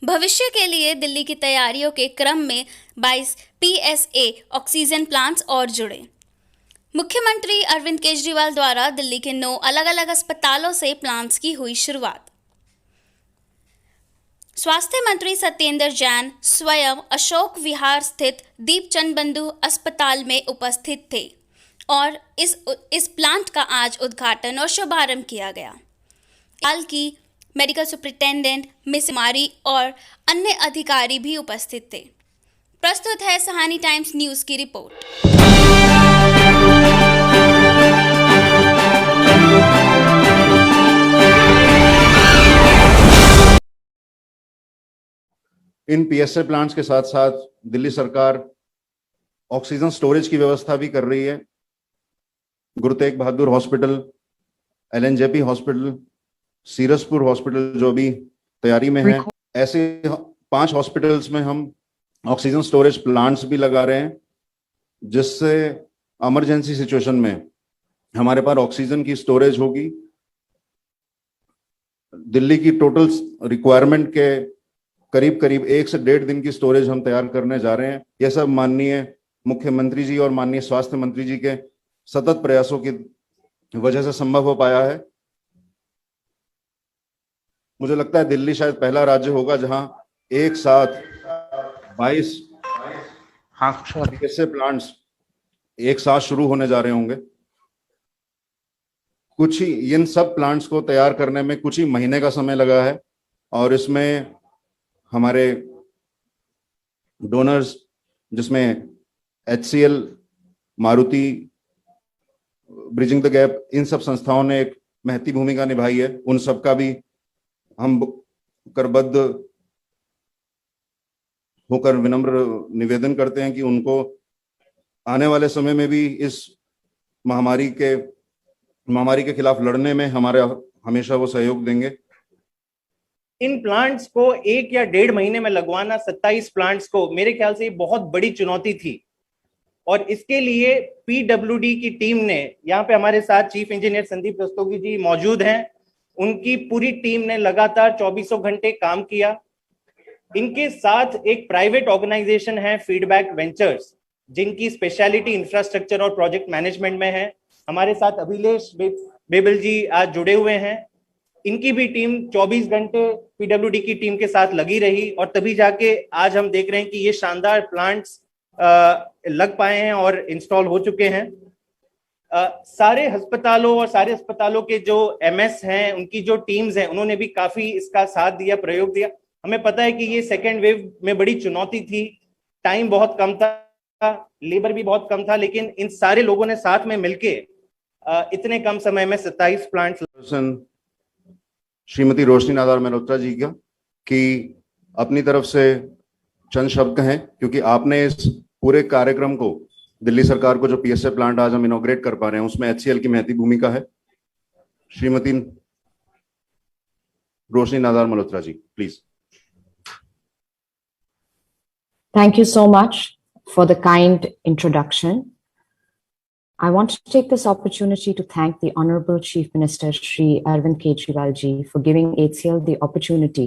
भविष्य के लिए दिल्ली की तैयारियों के क्रम में 22 पीएसए ऑक्सीजन प्लांट्स और जुड़े। मुख्यमंत्री अरविंद केजरीवाल द्वारा दिल्ली के 9 अलग अलग अस्पतालों से प्लांट्स की हुई शुरुआत। स्वास्थ्य मंत्री सत्येंद्र जैन स्वयं अशोक विहार स्थित दीपचंद बंधु अस्पताल में उपस्थित थे और इस प्लांट का आज उद्घाटन और शुभारंभ किया गया। हाल की मेडिकल सुपरिटेंडेंट मिस कुमारी और अन्य अधिकारी भी उपस्थित थे। प्रस्तुत है सहानी टाइम्स न्यूज की रिपोर्ट। इन पीएसए प्लांट्स के साथ साथ दिल्ली सरकार ऑक्सीजन स्टोरेज की व्यवस्था भी कर रही है। Guru Tegh Bahadur hospital, LNJP hospital, Siraspur hospital जो भी तैयारी में है, ऐसे 5 हॉस्पिटल्स में हम ऑक्सीजन स्टोरेज प्लांट्स भी लगा रहे हैं, जिससे इमरजेंसी सिचुएशन में हमारे पास ऑक्सीजन की स्टोरेज होगी। दिल्ली की टोटल रिक्वायरमेंट के करीब करीब 1 से 1.5 दिन की स्टोरेज हम तैयार करने जा रहे हैं। यह सब माननीय मुख्यमंत्री जी और माननीय स्वास्थ्य मंत्री जी के सतत प्रयासों की वजह से संभव हो पाया है। मुझे लगता है दिल्ली शायद पहला राज्य होगा जहां एक साथ 22 ऐसे प्लांट्स एक साथ शुरू होने जा रहे होंगे। कुछ ही इन सब प्लांट्स को तैयार करने में कुछ ही महीने का समय लगा है और इसमें हमारे डोनर्स, जिसमें HCL, Maruti, bridging the gap, इन सब संस्थाओं ने एक महती भूमिका निभाई है। उन सबका भी हम करबद्ध होकर विनम्र निवेदन करते हैं कि उनको आने वाले समय में भी इस महामारी के खिलाफ लड़ने में हमेशा वो सहयोग देंगे। इन प्लांट्स को 1 या 1.5 महीने में लगवाना, 27 प्लांट्स को, मेरे ख्याल से बहुत बड़ी चुनौती थी और इसके लिए पीडब्ल्यूडी की टीम ने, यहाँ पे हमारे साथ चीफ इंजीनियर संदीप रस्तोगी जी मौजूद हैं, उनकी पूरी टीम ने लगातार 24 घंटे काम किया। इनके साथ एक प्राइवेट ऑर्गेनाइजेशन है फीडबैक वेंचर्स, जिनकी स्पेशलिटी इंफ्रास्ट्रक्चर और प्रोजेक्ट मैनेजमेंट में है। हमारे साथ अभिलेश बेबल जी आज जुड़े हुए हैं। इनकी भी टीम 24 घंटे पीडब्ल्यूडी की टीम के साथ लगी रही और तभी जाके आज हम देख रहे हैं कि ये शानदार प्लांट्स लग पाए हैं और इंस्टॉल हो चुके हैं। सारे अस्पतालों और सारे अस्पतालों के जो एमएस हैं, उनकी जो टीम्स हैं, उन्होंने भी काफी इसका साथ दिया, प्रयोग दिया। हमें पता है कि ये सेकेंड वेव में बड़ी चुनौती थी, टाइम बहुत कम था, लेबर भी बहुत कम था, लेकिन इन सारे लोगों ने साथ में मिलके इतने कम समय में 27 प्लांट्स। श्रीमती रोशनी नादार मल्होत्रा जी का कि अपनी तरफ से चंद शब्द कहें, क्योंकि आपने इस पूरे कार्यक्रम को, दिल्ली सरकार को जो पीएसए प्लांट आज हम इनॉग्रेट कर पा रहे हैं, उसमें HCL की महती भूमिका है। श्रीमती रोशनी नादार Malhotra ji, please. Thank you so much for the kind introduction. I want to take this opportunity to thank the Honorable Chief Minister Shri Arvind Kejriwal ji for giving HCL the opportunity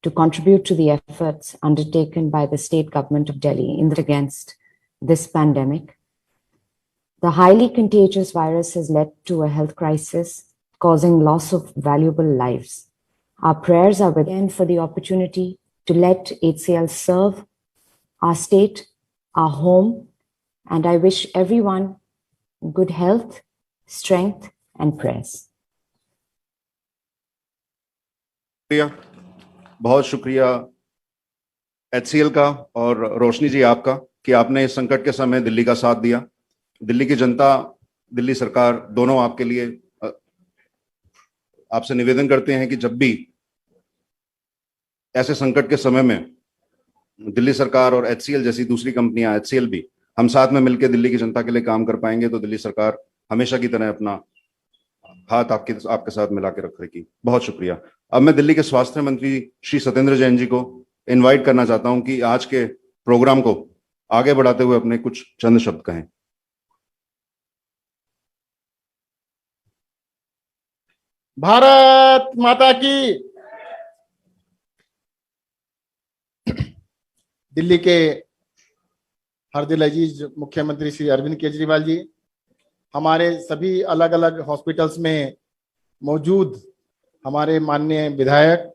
to contribute to the efforts undertaken by the state government of Delhi against this pandemic. The highly contagious virus has led to a health crisis, causing loss of valuable lives. Our prayers are with you for the opportunity to let HCL serve our state, our home, and I wish everyone good health, strength, and prayers. बहुत शुक्रिया HCL का और रोशनी जी आपका कि आपने इस संकट के समय दिल्ली का साथ दिया। दिल्ली की जनता, दिल्ली सरकार दोनों आपके लिए आपसे निवेदन करते हैं कि जब भी ऐसे संकट के समय में दिल्ली सरकार और HCL जैसी दूसरी कंपनियां, HCL भी, हम साथ में मिलकर दिल्ली की जनता के लिए काम कर पाएंगे तो दिल्ली सरकार हमेशा की तरह अपना हाथ आपके साथ मिला के रखेगी। बहुत शुक्रिया। अब मैं दिल्ली के स्वास्थ्य मंत्री श्री सत्येंद्र जैन जी को इनवाइट करना चाहता हूं कि आज के प्रोग्राम को आगे बढ़ाते हुए अपने कुछ चंद शब्द कहें। भारत माता की दिल्ली के हर दिल अजीज मुख्यमंत्री श्री अरविंद केजरीवाल जी, हमारे सभी अलग अलग हॉस्पिटल्स में मौजूद हमारे माननीय विधायक,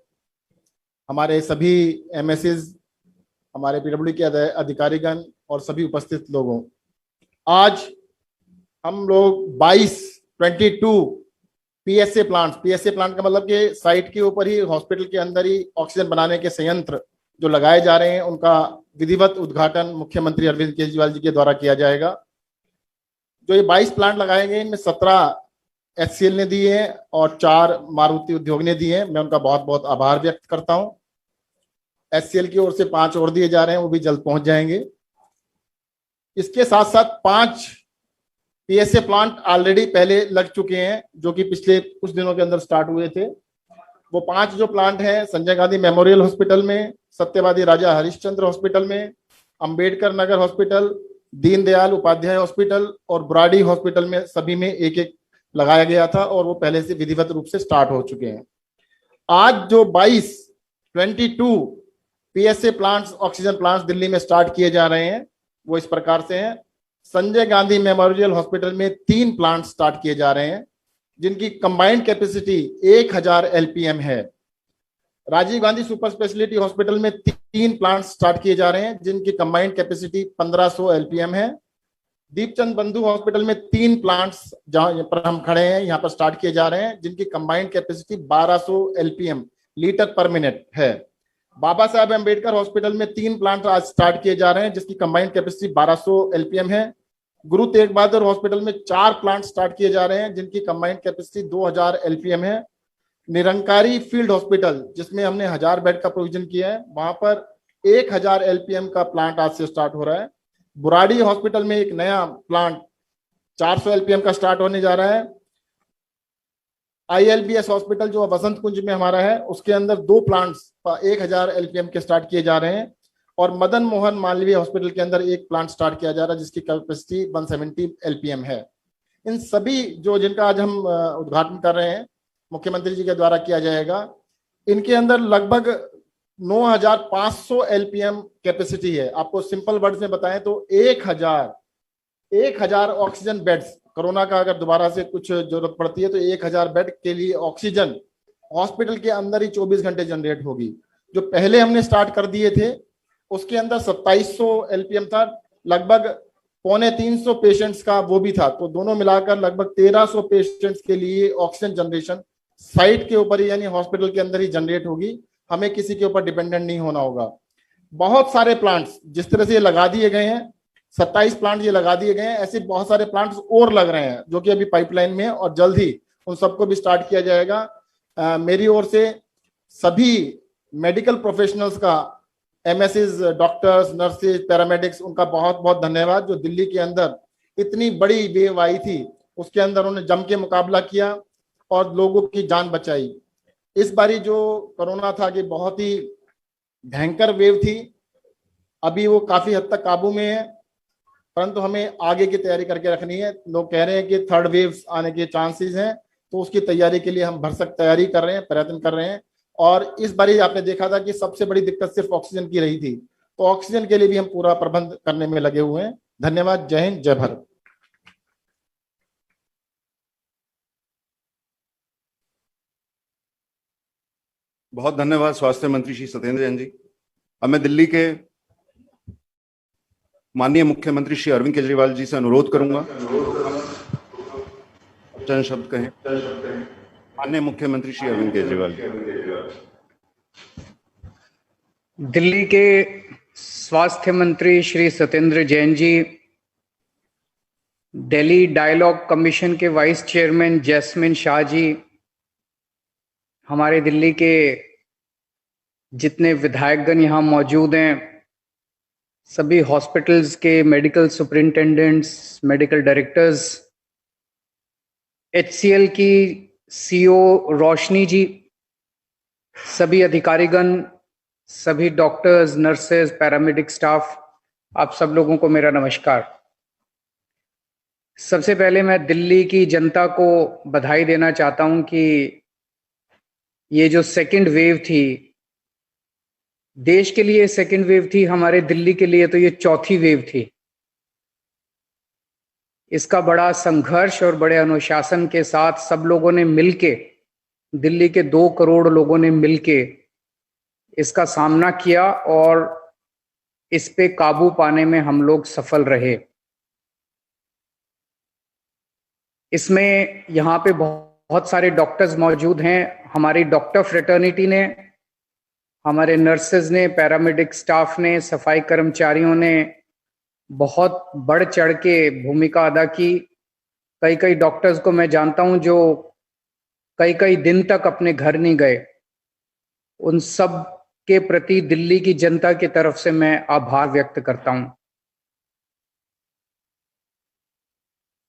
हमारे सभी एमएसएस, हमारे पीडब्ल्यूडी के अधिकारीगण और सभी उपस्थित लोगों, आज हम लोग 22 पीएसए प्लांट का मतलब कि साइट के ऊपर ही, हॉस्पिटल के अंदर ही ऑक्सीजन बनाने के संयंत्र जो लगाए जा रहे हैं, उनका विधिवत उद्घाटन मुख्यमंत्री अरविंद केजरीवाल जी के द्वारा किया जाएगा। जो ये 22 प्लांट लगाए गए, इनमें 17 HCL ने दिए हैं और 4 मारुति उद्योग ने दिए हैं। मैं उनका बहुत बहुत आभार व्यक्त करता हूं। HCL की ओर से 5 और दिए जा रहे हैं, वो भी जल्द पहुंच जाएंगे। इसके साथ साथ 5 पीएसए प्लांट ऑलरेडी पहले लग चुके हैं, जो कि पिछले कुछ दिनों के अंदर स्टार्ट हुए थे। वो 5 जो प्लांट हैं, संजय गांधी मेमोरियल हॉस्पिटल में, सत्यवादी राजा हरिश्चंद्र हॉस्पिटल में, अंबेडकर नगर हॉस्पिटल, दीनदयाल उपाध्याय हॉस्पिटल और बुराड़ी हॉस्पिटल में, सभी में एक एक लगाया गया था और वो पहले से विधिवत रूप से स्टार्ट हो चुके हैं। आज जो 22 PSA plants, oxygen plants Delhi में स्टार्ट किए जा रहे हैं, वो इस प्रकार से हैं। संजय गांधी मेमोरियल हॉस्पिटल में 3 प्लांट स्टार्ट किए जा रहे हैं, जिनकी कंबाइंड कैपेसिटी 1000 LPM है। Rajiv Gandhi super speciality hospital में 3 प्लांट स्टार्ट किए जा रहे हैं, जिनकी कंबाइंड कैपेसिटी 1500 LPM है। दीपचंद बंधु हॉस्पिटल में 3 प्लांट्स जहां पर हम खड़े हैं, यहाँ पर स्टार्ट किए जा रहे हैं, जिनकी कंबाइंड कैपेसिटी 1200 LPM लीटर पर मिनट है। बाबा साहेब अंबेडकर हॉस्पिटल में 3 प्लांट आज स्टार्ट किए जा रहे हैं, जिसकी कंबाइंड कैपेसिटी 1200 LPM है। गुरु तेग बहादुर हॉस्पिटल में 4 प्लांट स्टार्ट किए जा रहे हैं, जिनकी कंबाइंड कैपेसिटी 2000 LPM है। निरंकारी फील्ड हॉस्पिटल, जिसमें हमने 1000 बेड का प्रोविजन किया है, वहां पर 1000 LPM का प्लांट आज से स्टार्ट हो रहा है। बुराड़ी हॉस्पिटल में एक नया प्लांट 400 LPM का स्टार्ट होने जा रहा है। ILBS हॉस्पिटल जो वसंत कुंज में हमारा है, उसके अंदर 2 प्लांट्स 1000 LPM के स्टार्ट किए जा रहे हैं। और मदन मोहन मालवीय हॉस्पिटल के अंदर एक प्लांट स्टार्ट किया जा रहा है, जिसकी कैपेसिटी 170 LPM है। इन सभी जो जिनका आज हम उद्घाटन कर रहे हैं, मुख्यमंत्री जी के द्वारा किया जाएगा, इनके अंदर लगभग 9500 LPM कैपेसिटी है। आपको सिंपल वर्ड्स में बताएं तो 1000 ऑक्सीजन बेड्स, कोरोना का अगर दोबारा से कुछ जरूरत पड़ती है तो 1000 बेड के लिए ऑक्सीजन हॉस्पिटल के अंदर ही 24 घंटे जनरेट होगी। जो पहले हमने स्टार्ट कर दिए थे, उसके अंदर 2700 LPM था, लगभग 250 पेशेंट्स का वो भी था, तो दोनों मिलाकर लगभग 1300 पेशेंट्स के लिए ऑक्सीजन जनरेशन साइट के ऊपर ही, यानी हॉस्पिटल के अंदर ही जनरेट होगी। हमें किसी के ऊपर डिपेंडेंट नहीं होना होगा। बहुत सारे प्लांट्स जिस तरह से ये लगा दिए गए हैं, 27 प्लांट ये लगा दिए गए हैं, ऐसे बहुत सारे प्लांट्स और लग रहे हैं जो कि अभी पाइपलाइन में है और जल्द ही उन सबको भी स्टार्ट किया जाएगा। मेरी ओर से सभी मेडिकल प्रोफेशनल्स का, एमएसएस, डॉक्टर्स, नर्सेज, पैरामेडिक्स, उनका बहुत बहुत धन्यवाद। जो दिल्ली के अंदर इतनी बड़ी वेव आई थी, उसके अंदर उन्होंने जम के मुकाबला किया और लोगों की जान बचाई। इस बारी जो कोरोना था कि बहुत ही भयंकर वेव थी, अभी वो काफी हद तक काबू में है, परंतु हमें आगे की तैयारी करके रखनी है। लोग कह रहे हैं कि 3rd वेव आने के चांसेस हैं, तो उसकी तैयारी के लिए हम भरसक तैयारी कर रहे हैं, प्रयत्न कर रहे हैं। और इस बारी आपने देखा था कि सबसे बड़ी दिक्कत सिर्फ ऑक्सीजन की रही थी, तो ऑक्सीजन के लिए भी हम पूरा प्रबंध करने में लगे हुए हैं। धन्यवाद। जय हिंद, जय भारत। बहुत धन्यवाद स्वास्थ्य मंत्री श्री सत्येंद्र जैन जी। अब मैं दिल्ली के माननीय मुख्यमंत्री श्री अरविंद केजरीवाल जी से अनुरोध करूंगा, चंद शब्द कहें। माननीय मुख्यमंत्री श्री अरविंद केजरीवाल जी। दिल्ली के स्वास्थ्य मंत्री श्री सत्येंद्र जैन जी, दिल्ली डायलॉग कमीशन के vice chairman jasmine Shah ji, हमारे दिल्ली के जितने विधायकगण यहाँ मौजूद हैं, सभी हॉस्पिटल्स के medical superintendents, medical directors, HCL की CEO रोशनी जी, सभी अधिकारीगण, सभी डॉक्टर्स, नर्सेज, पैरामेडिक स्टाफ, आप सब लोगों को मेरा नमस्कार। सबसे पहले मैं दिल्ली की जनता को बधाई देना चाहता हूं कि ये जो 2nd वेव थी, देश के लिए सेकेंड वेव थी, हमारे दिल्ली के लिए तो ये चौथी वेव थी। इसका बड़ा संघर्ष और बड़े अनुशासन के साथ सब लोगों ने मिलके, दिल्ली के 2 करोड़ लोगों ने मिलके इसका सामना किया और इस पे काबू पाने में हम लोग सफल रहे। इसमें यहाँ पे बहुत सारे डॉक्टर्स मौजूद हैं। हमारी डॉक्टर फ्रेटर्निटी ने, हमारे नर्सेज ने, पैरामेडिक स्टाफ ने, सफाई कर्मचारियों ने बहुत बढ़ चढ़ के भूमिका अदा की। कई डॉक्टर्स को मैं जानता हूं जो कई दिन तक अपने घर नहीं गए। उन सब के प्रति दिल्ली की जनता की तरफ से मैं आभार व्यक्त करता हूं।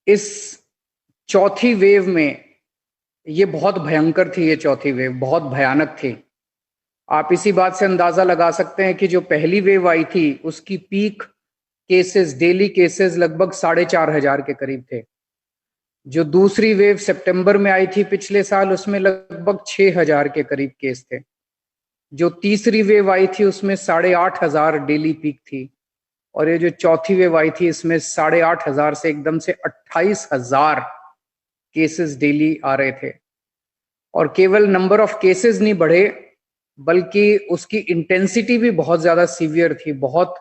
इस चौथी वेव में, ये बहुत भयंकर थी, ये चौथी वेव बहुत भयानक थी। आप इसी बात से अंदाजा लगा सकते हैं कि जो पहली वेव आई थी उसकी पीक केसेस, डेली केसेस लगभग 4,500 के करीब थे। जो दूसरी वेव सितंबर में आई थी पिछले साल, उसमें लगभग 6,000 के करीब केस थे। जो तीसरी वेव आई थी उसमें 8,500 डेली पीक थी, और ये जो चौथी वेव आई थी इसमें 8,500 से एकदम से 28,000 केसेस डेली आ रहे थे। और केवल नंबर ऑफ केसेस नहीं बढ़े, बल्कि उसकी इंटेंसिटी भी बहुत ज्यादा सीवियर थी। बहुत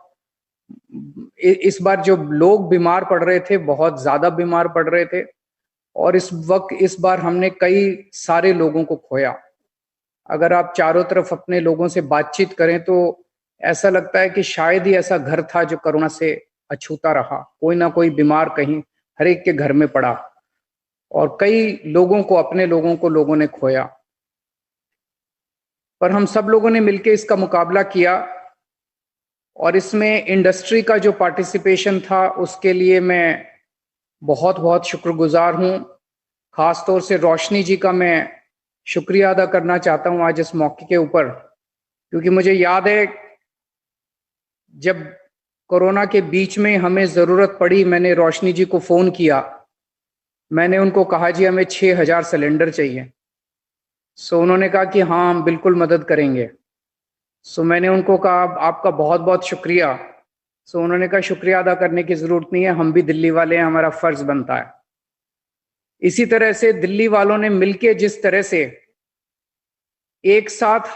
इस बार जो लोग बीमार पड़ रहे थे, बहुत ज्यादा बीमार पड़ रहे थे, और इस बार हमने कई सारे लोगों को खोया। अगर आप चारों तरफ अपने लोगों से बातचीत करें तो ऐसा लगता है कि शायद ही ऐसा घर था जो कोरोना से अछूता रहा। कोई ना कोई बीमार कहीं हर एक के घर में पड़ा, और कई लोगों को, अपने लोगों को लोगों ने खोया। पर हम सब लोगों ने मिलकर इसका मुकाबला किया, और इसमें इंडस्ट्री का जो पार्टिसिपेशन था उसके लिए मैं बहुत बहुत शुक्रगुजार हूं। खास तौर से रोशनी जी का मैं शुक्रिया अदा करना चाहता हूं आज इस मौके के ऊपर, क्योंकि मुझे याद है जब कोरोना के बीच में हमें जरूरत पड़ी, मैंने रोशनी जी को फोन किया। मैंने उनको कहा जी हमें 6,000 सिलेंडर चाहिए। सो उन्होंने कहा कि हाँ हम बिल्कुल मदद करेंगे। सो मैंने उनको कहा आपका बहुत बहुत शुक्रिया। सो उन्होंने कहा शुक्रिया अदा करने की जरूरत नहीं है, हम भी दिल्ली वाले हैं, हमारा फर्ज बनता है। इसी तरह से दिल्ली वालों ने मिलके जिस तरह से एक साथ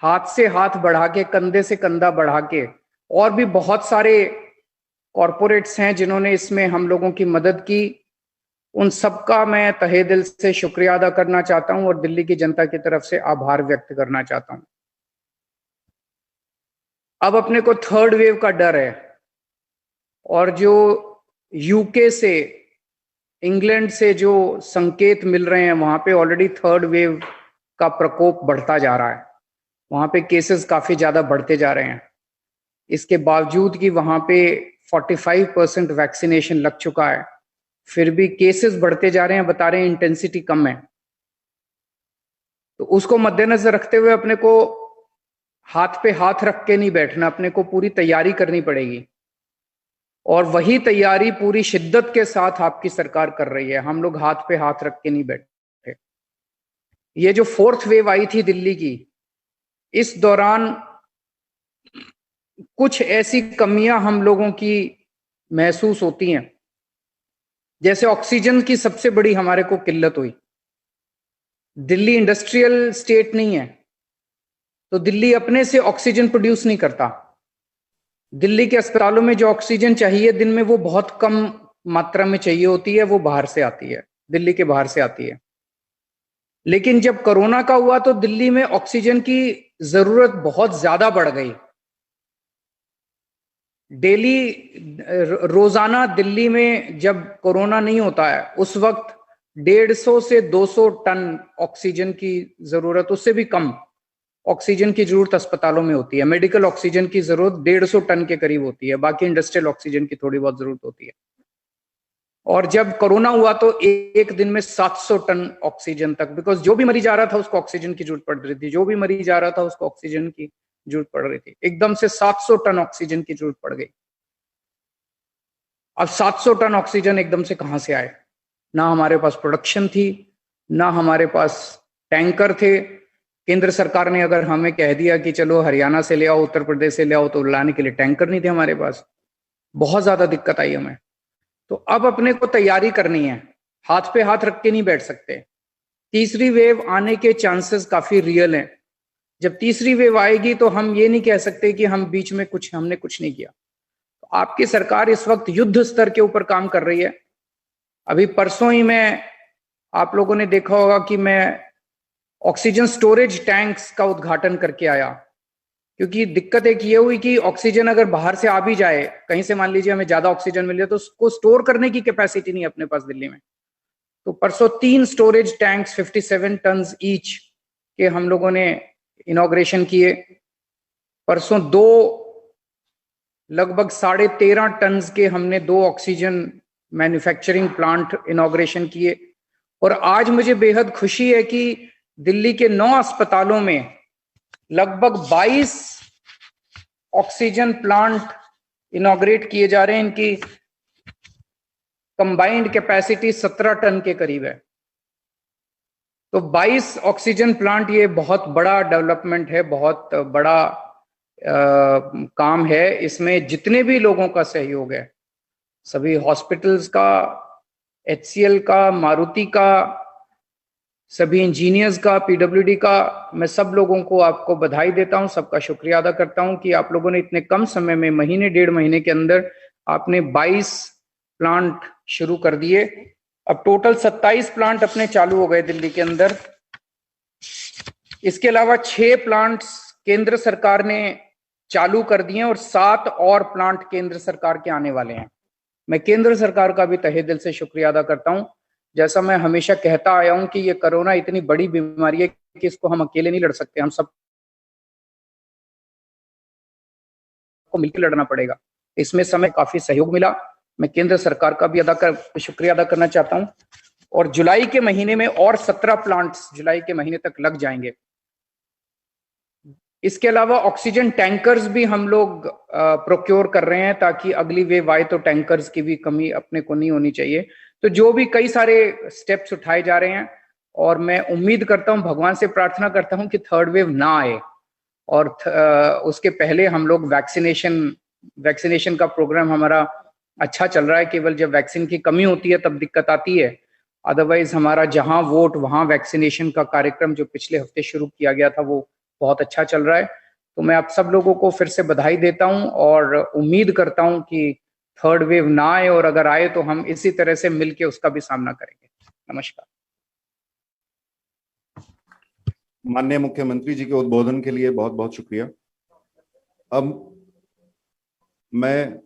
हाथ से हाथ बढ़ा के, कंधे से कंधा बढ़ा के, और भी बहुत सारे कॉरपोरेट्स हैं जिन्होंने इसमें हम लोगों की मदद की, उन सबका मैं तहे दिल से शुक्रिया अदा करना चाहता हूं और दिल्ली की जनता की तरफ से आभार व्यक्त करना चाहता हूं। अब अपने को थर्ड वेव का डर है, और जो यूके से, इंग्लैंड से जो संकेत मिल रहे हैं, वहां पे ऑलरेडी थर्ड वेव का प्रकोप बढ़ता जा रहा है। वहां पे केसेस काफी ज्यादा बढ़ते जा रहे हैं। इसके बावजूद कि वहां पे 45% वैक्सीनेशन लग चुका है, फिर भी केसेस बढ़ते जा रहे हैं। बता रहे हैं इंटेंसिटी कम है। तो उसको मद्देनजर रखते हुए अपने को हाथ पे हाथ रख के नहीं बैठना, अपने को पूरी तैयारी करनी पड़ेगी, और वही तैयारी पूरी शिद्दत के साथ आपकी सरकार कर रही है। हम लोग हाथ पे हाथ रख के नहीं बैठे। ये जो फोर्थ वेव आई थी दिल्ली की, इस दौरान कुछ ऐसी कमियां हम लोगों की महसूस होती हैं। जैसे ऑक्सीजन की सबसे बड़ी हमारे को किल्लत हुई। दिल्ली इंडस्ट्रियल स्टेट नहीं है, तो दिल्ली अपने से ऑक्सीजन प्रोड्यूस नहीं करता। दिल्ली के अस्पतालों में जो ऑक्सीजन चाहिए दिन में, वो बहुत कम मात्रा में चाहिए होती है, वो बाहर से आती है, दिल्ली के बाहर से आती है। लेकिन जब कोरोना का हुआ तो दिल्ली में ऑक्सीजन की जरूरत बहुत ज्यादा बढ़ गई। डेली, रोजाना दिल्ली में जब कोरोना नहीं होता है उस वक्त 150 से 200 टन ऑक्सीजन की जरूरत, उससे भी कम ऑक्सीजन की जरूरत अस्पतालों में होती है। मेडिकल ऑक्सीजन की जरूरत 150 टन के करीब होती है, बाकी इंडस्ट्रियल ऑक्सीजन की थोड़ी बहुत जरूरत होती है। और जब कोरोना हुआ तो एक दिन में 700 टन ऑक्सीजन तक, बिकॉज जो भी मरीज आ रहा था उसको ऑक्सीजन की जरूरत पड़ रही थी, जो भी मरीज आ रहा था उसको ऑक्सीजन की जरूरत पड़ रही थी। एकदम से 700 टन ऑक्सीजन की जरूरत पड़ गई। अब 700 टन ऑक्सीजन एकदम से कहां से आए? ना हमारे पास प्रोडक्शन थी, ना हमारे पास टैंकर थे, केंद्र सरकार ने अगर हमें कह दिया कि चलो हरियाणा से ले आओ, उत्तर प्रदेश से ले आओ, तो लाने के लिए टैंकर नहीं थे हमारे पास। बहुत ज्यादा दिक्कत आई हमें। तो अब अपने को तैयारी करनी है, हाथ पे हाथ रख के नहीं बैठ सकते। तीसरी वेव आने के चांसेस काफी रियल हैं। जब तीसरी वेव आएगी तो हम ये नहीं कह सकते कि हम बीच में हमने कुछ नहीं किया। तो आपकी सरकार इस वक्त युद्ध स्तर के ऊपर काम कर रही है। अभी परसों ही आप लोगों ने देखा होगा कि मैं ऑक्सीजन स्टोरेज टैंक्स का उद्घाटन करके आया, क्योंकि दिक्कत एक ये हुई कि ऑक्सीजन अगर बाहर से आ भी जाए, कहीं से मान लीजिए हमें ज्यादा ऑक्सीजन मिल जाए, तो उसको स्टोर करने की कैपेसिटी नहीं है अपने पास दिल्ली में। तो परसों 3 स्टोरेज टैंक्स 57 टन ईच के हम लोगों ने इनॉग्रेशन किए। परसों 2 लगभग 13.5 टन के हमने 2 ऑक्सीजन मैन्युफैक्चरिंग प्लांट इनॉग्रेशन किए। और आज मुझे बेहद खुशी है कि दिल्ली के 9 अस्पतालों में लगभग 22 ऑक्सीजन प्लांट इनॉग्रेट किए जा रहे हैं। इनकी कंबाइंड कैपेसिटी 17 टन के करीब है। तो 22 ऑक्सीजन प्लांट, ये बहुत बड़ा डेवलपमेंट है, बहुत बड़ा काम है। इसमें जितने भी लोगों का सहयोग है, सभी हॉस्पिटल्स का, HCL का, मारुति का, सभी इंजीनियर्स का, PWD का, मैं सब लोगों को आपको बधाई देता हूं, सबका शुक्रिया अदा करता हूं कि आप लोगों ने इतने कम समय में, महीने 1.5 महीने के अंदर आपने 22 प्लांट शुरू कर दिए। अब टोटल 27 प्लांट अपने चालू हो गए दिल्ली के अंदर। इसके अलावा 6 प्लांट्स केंद्र सरकार ने चालू कर दिए और 7 और प्लांट केंद्र सरकार के आने वाले हैं। मैं केंद्र सरकार का भी तहे दिल से शुक्रिया अदा करता हूं। जैसा मैं हमेशा कहता आया हूं कि ये कोरोना इतनी बड़ी बीमारी है कि इसको हम अकेले नहीं लड़ सकते, हम सब को मिलकर लड़ना पड़ेगा। इसमें समय काफी सहयोग मिला, मैं केंद्र सरकार का भी शुक्रिया अदा करना चाहता हूं। और जुलाई के महीने में और 17 प्लांट्स जुलाई के महीने तक लग जाएंगे। इसके अलावा ऑक्सीजन टैंकर्स भी हम लोग प्रोक्योर कर रहे हैं, ताकि अगली वेव आए तो टैंकर्स की भी कमी अपने को नहीं होनी चाहिए। तो जो भी कई सारे स्टेप्स उठाए जा रहे हैं, और मैं उम्मीद करता हूं, भगवान से प्रार्थना करता हूं कि 3rd वेव ना आए, और उसके पहले हम लोग वैक्सीनेशन का प्रोग्राम हमारा अच्छा चल रहा है। केवल जब वैक्सीन की कमी होती है तब दिक्कत आती है, अदरवाइज हमारा जहां वोट वहां वैक्सीनेशन का कार्यक्रम जो पिछले हफ्ते शुरू किया गया था वो बहुत अच्छा चल रहा है। तो मैं आप सब लोगों को फिर से बधाई देता हूं और उम्मीद करता हूं कि 3rd वेव ना आए, और अगर आए तो हम इसी तरह से मिलकर उसका भी सामना करेंगे। नमस्कार। माननीय मुख्यमंत्री जी के उद्बोधन के लिए बहुत बहुत शुक्रिया। अब मैं